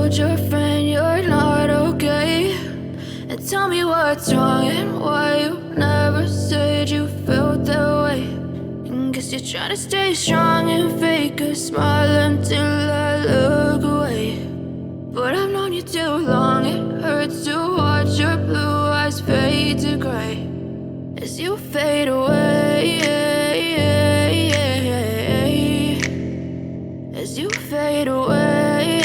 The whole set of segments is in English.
told your friend you're not okay? And tell me what's wrong and why you never said you felt that way. And guess you're trying to stay strong and fake a smile until I look away. But I've known you too long, it hurts to watch your blue eyes fade to gray as you fade away, as you fade away.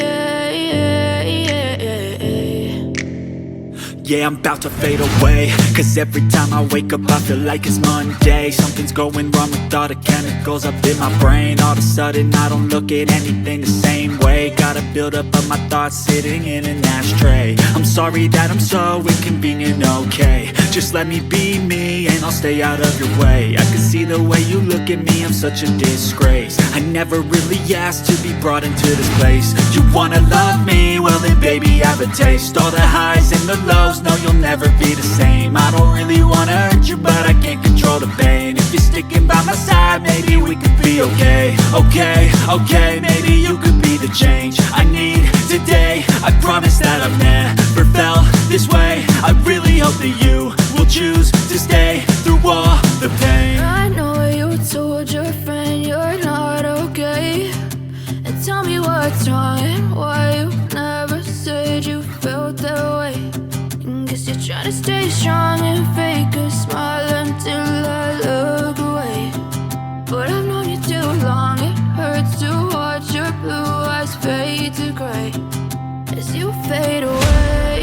Yeah, I'm about to fade away, cause every time I wake up I feel like it's Monday. Something's going wrong with all the chemicals up in my brain. All of a sudden I don't look at anything the same way. Gotta build up of my thoughts sitting in an ashtray. I'm sorry that I'm so inconvenient, okay? Just let me be me and I'll stay out of your way. I can see the way you look at me, I'm such a disgrace. I never really asked to be brought into this place. You wanna love me? Well then baby have a taste. All the highs and the lows, no, you'll never be the same. I don't really wanna hurt you, but I can't control the pain. If you're sticking by my side, maybe we could be okay. Okay, maybe you could be the change I need today. I promise that I've never felt this way. I really hope that you will choose to stay through all the pain. I know you told your friend you're not okay. And tell me what's wrong and why you never said you felt that way. Guess you're trying to stay strong and fake a smile until I look away. But I've known you too long, it hurts to watch your blue eyes fade to gray as you fade away,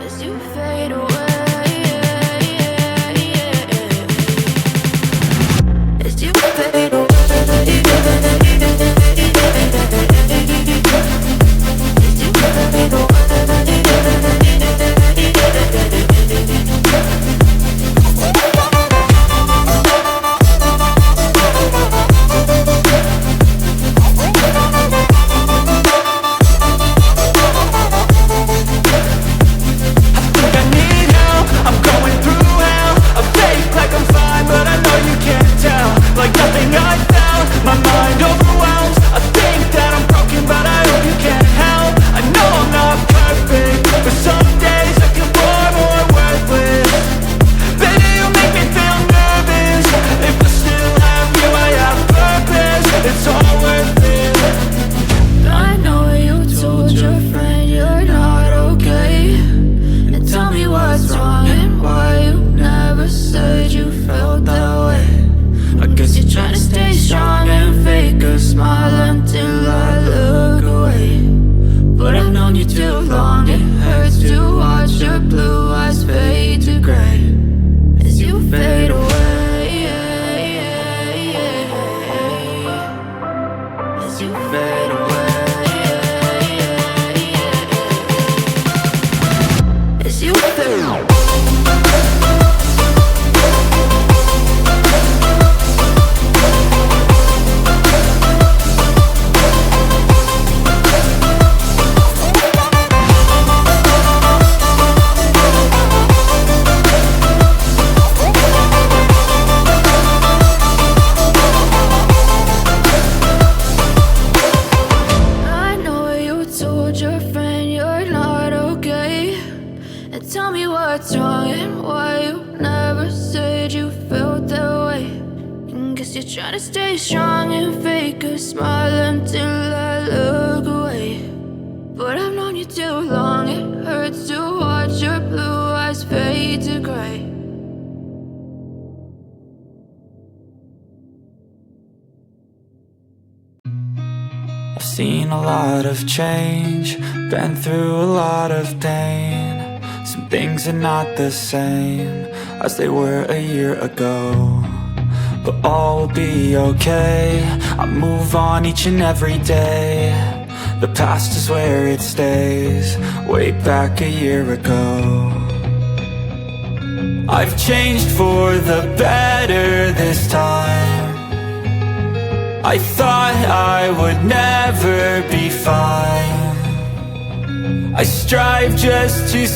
as you fade away, as you fade away. I've seen a lot of change, been through a lot of pain. Some things are not the same as they were a year ago, but all will be okay. I move on each and every day. The past is where it stays, way back a year ago. I've changed for the better this time. I thought I would never be fine. I strive just to